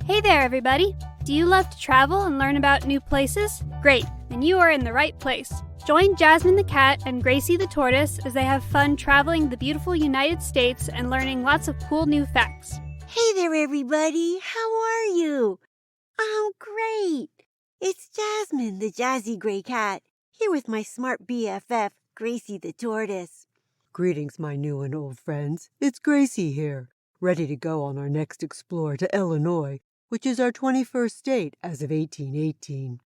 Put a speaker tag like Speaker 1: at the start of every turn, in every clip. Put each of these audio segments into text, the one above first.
Speaker 1: Hey there, everybody! Do you love to travel and learn about new places? Great, then you are in the right place. Join Jasmine the cat and Gracie the tortoise as they have fun traveling the beautiful United States and learning lots of cool new facts.
Speaker 2: Hey there, everybody! How are you? I'm great! It's Jasmine, the jazzy gray cat, here with my smart BFF, Gracie the tortoise.
Speaker 3: Greetings, my new and old friends. It's Gracie here, ready to go on our next explore to Illinois, which is our 21st state as of 1818.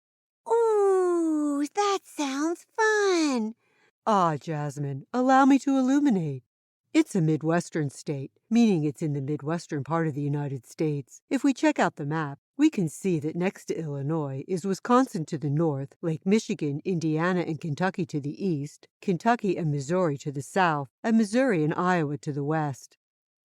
Speaker 2: Ooh, that sounds fun!
Speaker 3: Ah, Jasmine, allow me to illuminate. It's a Midwestern state, meaning it's in the Midwestern part of the United States. If we check out the map, we can see that next to Illinois is Wisconsin to the north, Lake Michigan, Indiana, and Kentucky to the east, Kentucky and Missouri to the south, and Missouri and Iowa to the west.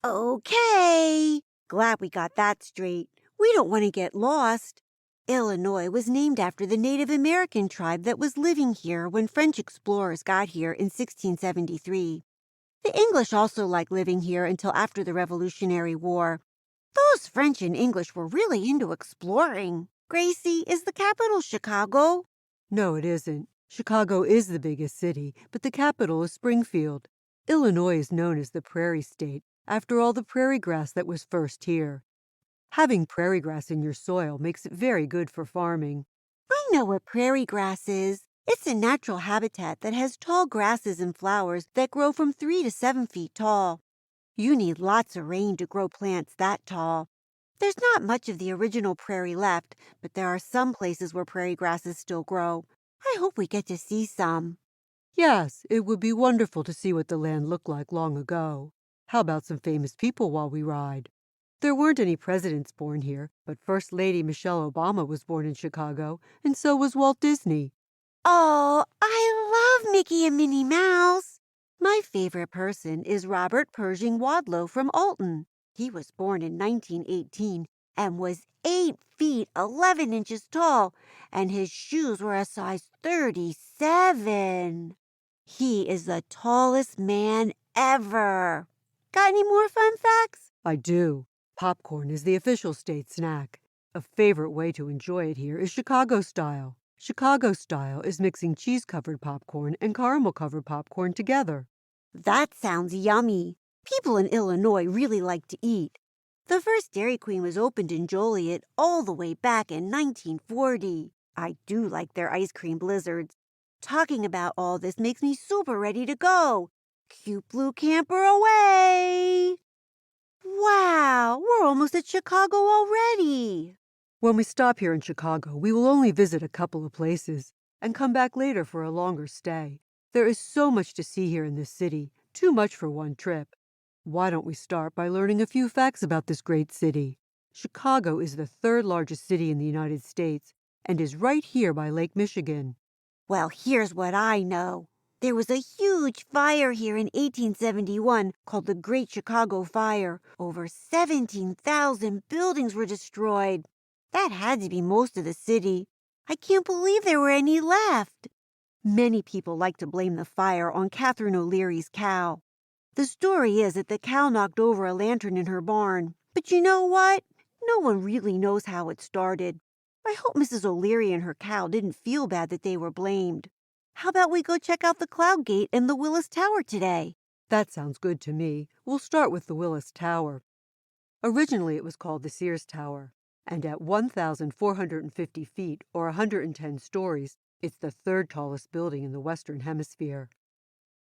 Speaker 2: Okay, glad we got that straight. We don't want to get lost. Illinois was named after the Native American tribe that was living here when French explorers got here in 1673. The English also liked living here until after the Revolutionary War. Those French and English were really into exploring. Gracie, is the capital Chicago?
Speaker 3: No, it isn't. Chicago is the biggest city, but the capital is Springfield. Illinois is known as the Prairie State, after all the prairie grass that was first here. Having prairie grass in your soil makes it very good for farming.
Speaker 2: I know what prairie grass is. It's a natural habitat that has tall grasses and flowers that grow from 3 to 7 feet tall. You need lots of rain to grow plants that tall. There's not much of the original prairie left, but there are some places where prairie grasses still grow. I hope we get to see some.
Speaker 3: Yes, it would be wonderful to see what the land looked like long ago. How about some famous people while we ride? There weren't any presidents born here, but First Lady Michelle Obama was born in Chicago, and so was Walt Disney.
Speaker 2: Oh, I love Mickey and Minnie Mouse. My favorite person is Robert Pershing Wadlow from Alton. He was born in 1918 and was 8 feet 11 inches tall, and his shoes were a size 37. He is the tallest man ever. Got any more fun facts?
Speaker 3: I do. Popcorn is the official state snack. A favorite way to enjoy it here is Chicago style. Chicago style is mixing cheese-covered popcorn and caramel-covered popcorn together.
Speaker 2: That sounds yummy. People in Illinois really like to eat. The first Dairy Queen was opened in Joliet all the way back in 1940. I do like their ice cream blizzards. Talking about all this makes me super ready to go. Cute Blue Camper away! Wow, we're almost at Chicago already.
Speaker 3: When we stop here in Chicago, we will only visit a couple of places and come back later for a longer stay. There is so much to see here in this city, too much for one trip. Why don't we start by learning a few facts about this great city? Chicago is the third largest city in the United States and is right here by Lake Michigan.
Speaker 2: Well, here's what I know. There was a huge fire here in 1871 called the Great Chicago Fire. Over 17,000 buildings were destroyed. That had to be most of the city. I can't believe there were any left. Many people like to blame the fire on Catherine O'Leary's cow. The story is that the cow knocked over a lantern in her barn. But you know what? No one really knows how it started. I hope Mrs. O'Leary and her cow didn't feel bad that they were blamed. How about we go check out the Cloud Gate and the Willis Tower today?
Speaker 3: That sounds good to me. We'll start with the Willis Tower. Originally, it was called the Sears Tower, and at 1,450 feet, or 110 stories, it's the third tallest building in the Western Hemisphere.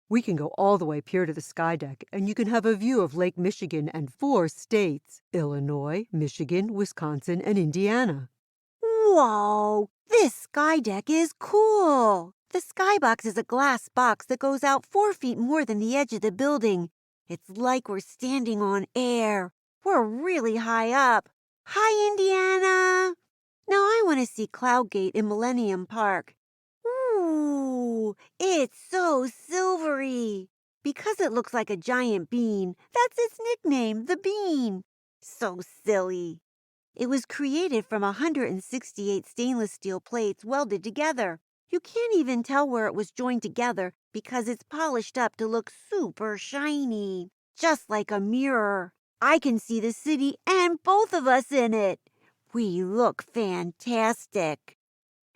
Speaker 3: We can go all the way up here to the sky deck, and you can have a view of Lake Michigan and 4 states: Illinois, Michigan, Wisconsin, and Indiana.
Speaker 2: Whoa, this sky deck is cool. The skybox is a glass box that goes out 4 feet more than the edge of the building. It's like we're standing on air. We're really high up. Hi, Indiana. Now I want to see Cloud Gate in Millennium Park. Ooh, it's so silvery. Because it looks like a giant bean, that's its nickname, the Bean. So silly. It was created from 168 stainless steel plates welded together. You can't even tell where it was joined together because it's polished up to look super shiny, just like a mirror. I can see the city and both of us in it. We look fantastic.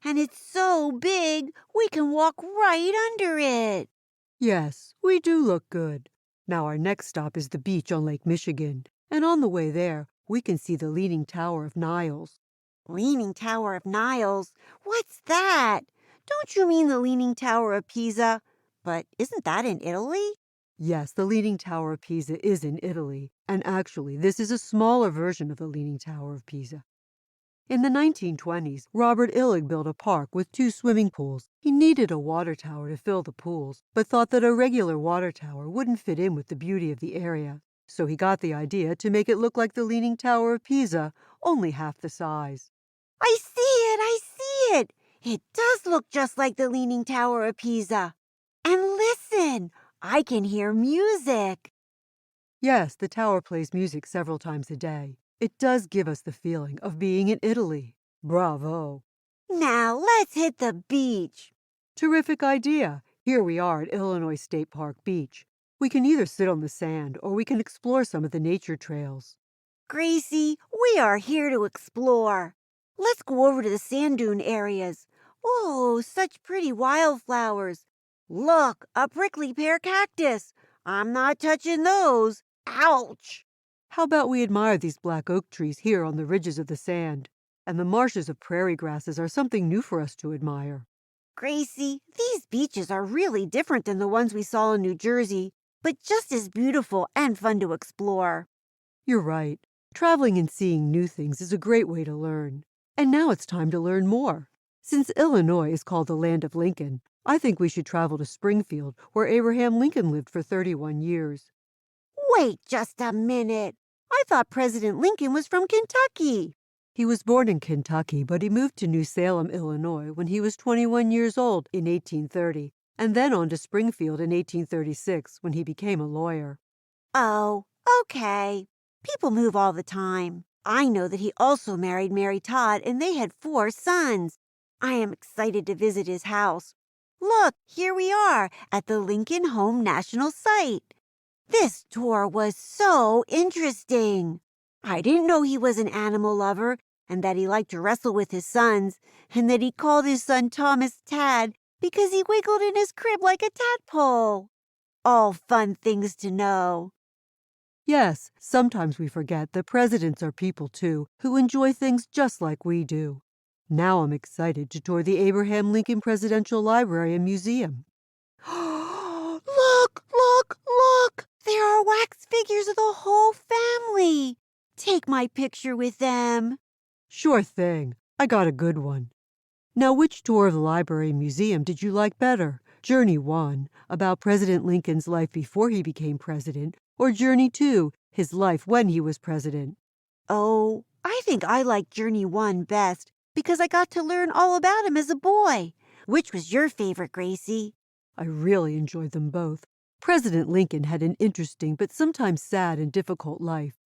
Speaker 2: And it's so big, we can walk right under it.
Speaker 3: Yes, we do look good. Now our next stop is the beach on Lake Michigan, and on the way there, we can see the Leaning Tower of Niles.
Speaker 2: Leaning Tower of Niles? What's that? Don't you mean the Leaning Tower of Pisa? But isn't that in Italy?
Speaker 3: Yes, the Leaning Tower of Pisa is in Italy, and actually this is a smaller version of the Leaning Tower of Pisa. In the 1920s, Robert Illig built a park with 2 swimming pools. He needed a water tower to fill the pools, but thought that a regular water tower wouldn't fit in with the beauty of the area. So he got the idea to make it look like the Leaning Tower of Pisa, only half the size.
Speaker 2: I see it, I see it. It does look just like the Leaning Tower of Pisa. And listen, I can hear music.
Speaker 3: Yes, the tower plays music several times a day. It does give us the feeling of being in Italy. Bravo!
Speaker 2: Now let's hit the beach.
Speaker 3: Terrific idea. Here we are at Illinois State Park Beach. We can either sit on the sand or we can explore some of the nature trails.
Speaker 2: Gracie, we are here to explore. Let's go over to the sand dune areas. Oh, such pretty wildflowers. Look, a prickly pear cactus. I'm not touching those. Ouch!
Speaker 3: How about we admire these black oak trees here on the ridges of the sand? And the marshes of prairie grasses are something new for us to admire.
Speaker 2: Gracie, these beaches are really different than the ones we saw in New Jersey, but just as beautiful and fun to explore.
Speaker 3: You're right. Traveling and seeing new things is a great way to learn. And now it's time to learn more. Since Illinois is called the land of Lincoln, I think we should travel to Springfield, where Abraham Lincoln lived for 31 years.
Speaker 2: Wait just a minute. I thought President Lincoln was from Kentucky.
Speaker 3: He was born in Kentucky, but he moved to New Salem, Illinois, when he was 21 years old in 1830, and then on to Springfield in 1836 when he became a lawyer.
Speaker 2: Oh, okay. People move all the time. I know that he also married Mary Todd, and they had 4 sons. I am excited to visit his house. Look, here we are at the Lincoln Home National Site. This tour was so interesting. I didn't know he was an animal lover and that he liked to wrestle with his sons and that he called his son Thomas Tad because he wiggled in his crib like a tadpole. All fun things to know.
Speaker 3: Yes, sometimes we forget that presidents are people too, who enjoy things just like we do. Now I'm excited to tour the Abraham Lincoln Presidential Library and Museum.
Speaker 2: Look, look, look! There are wax figures of the whole family. Take my picture with them.
Speaker 3: Sure thing. I got a good one. Now, which tour of the library and museum did you like better? Journey 1, about President Lincoln's life before he became president, or Journey 2, his life when he was president?
Speaker 2: Oh, I think I like Journey 1 best because I got to learn all about him as a boy. Which was your favorite, Gracie?
Speaker 3: I really enjoyed them both. President Lincoln had an interesting but sometimes sad and difficult life.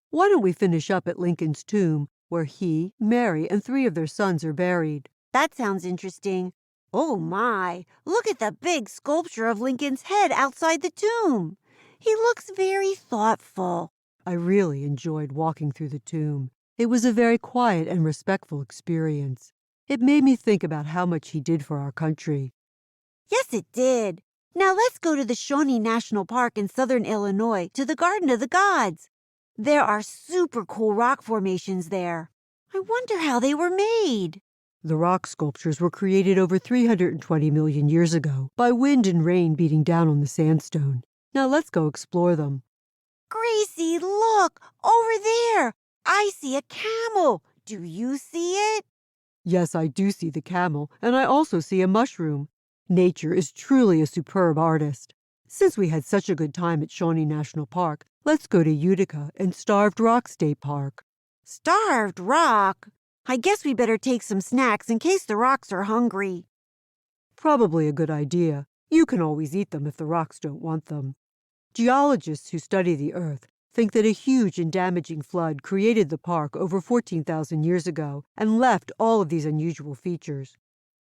Speaker 3: Why don't we finish up at Lincoln's tomb, where he, Mary, and 3 of their sons are buried?
Speaker 2: That sounds interesting. Oh my, look at the big sculpture of Lincoln's head outside the tomb. He looks very thoughtful.
Speaker 3: I really enjoyed walking through the tomb. It was a very quiet and respectful experience. It made me think about how much he did for our country.
Speaker 2: Yes, it did. Now let's go to the Shawnee National Park in southern Illinois to the Garden of the Gods. There are super cool rock formations there. I wonder how they were made.
Speaker 3: The rock sculptures were created over 320 million years ago by wind and rain beating down on the sandstone. Now let's go explore them.
Speaker 2: Gracie, look! Over there! I see a camel. Do you see it?
Speaker 3: Yes, I do see the camel, and I also see a mushroom. Nature is truly a superb artist. Since we had such a good time at Shawnee National Park, let's go to Utica and Starved Rock State Park.
Speaker 2: Starved Rock? I guess we better take some snacks in case the rocks are hungry.
Speaker 3: Probably a good idea. You can always eat them if the rocks don't want them. Geologists who study the Earth think that a huge and damaging flood created the park over 14,000 years ago and left all of these unusual features.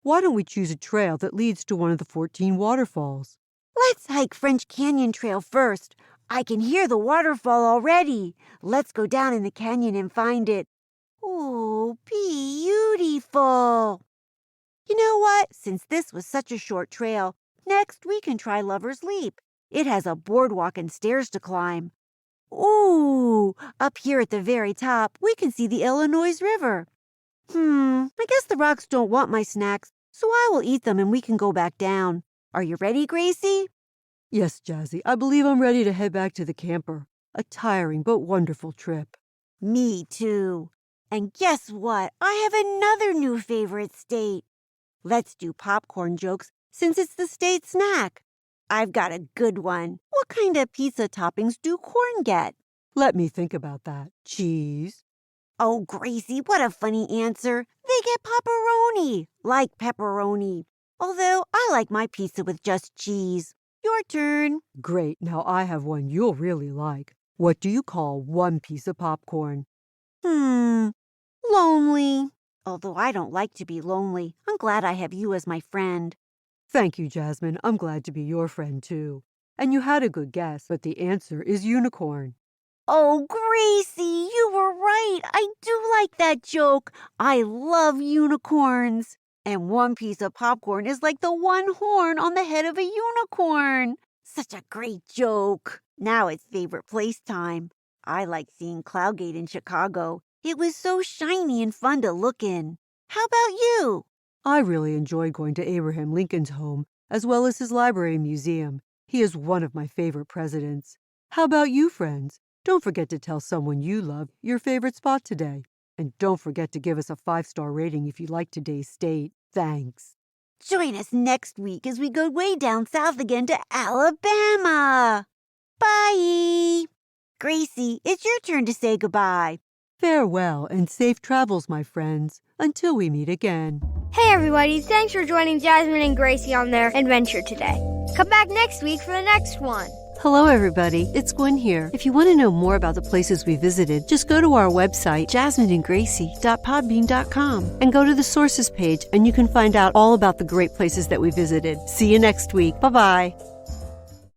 Speaker 3: Why don't we choose a trail that leads to one of the 14 waterfalls?
Speaker 2: Let's hike French Canyon Trail first. I can hear the waterfall already. Let's go down in the canyon and find it. Ooh, beautiful. You know what? Since this was such a short trail, next we can try Lover's Leap. It has a boardwalk and stairs to climb. Ooh, up here at the very top, we can see the Illinois River. I guess the rocks don't want my snacks, so I will eat them and we can go back down. Are you ready, Gracie?
Speaker 3: Yes, Jazzy, I believe I'm ready to head back to the camper. A tiring but wonderful trip.
Speaker 2: Me too. And guess what? I have another new favorite state. Let's do popcorn jokes since it's the state snack. I've got a good one. What kind of pizza toppings do corn get?
Speaker 3: Let me think about that. Cheese.
Speaker 2: Oh, Gracie, what a funny answer. They get pepperoni, like pepperoni. Although I like my pizza with just cheese. Your turn.
Speaker 3: Great, now I have one you'll really like. What do you call one piece of popcorn?
Speaker 2: Lonely. Although I don't like to be lonely, I'm glad I have you as my friend.
Speaker 3: Thank you, Jasmine. I'm glad to be your friend, too. And you had a good guess, but the answer is unicorn.
Speaker 2: Oh, Gracie, you were right. I do like that joke. I love unicorns. And one piece of popcorn is like the one horn on the head of a unicorn. Such a great joke. Now it's favorite place time. I like seeing Cloudgate in Chicago. It was so shiny and fun to look in. How about you?
Speaker 3: I really enjoyed going to Abraham Lincoln's home, as well as his library and museum. He is one of my favorite presidents. How about you, friends? Don't forget to tell someone you love your favorite spot today. And don't forget to give us a 5-star rating if you like today's state. Thanks.
Speaker 2: Join us next week as we go way down south again to Alabama. Bye. Gracie, it's your turn to say goodbye.
Speaker 3: Farewell and safe travels, my friends, until we meet again.
Speaker 4: Hey everybody, thanks for joining Jasmine and Gracie on their adventure today. Come back next week for the next one.
Speaker 3: Hello, everybody. It's Gwen here. If you want to know more about the places we visited, just go to our website, jasmineandgracie.podbean.com, and go to the sources page, and you can find out all about the great places that we visited. See you next week. Bye-bye.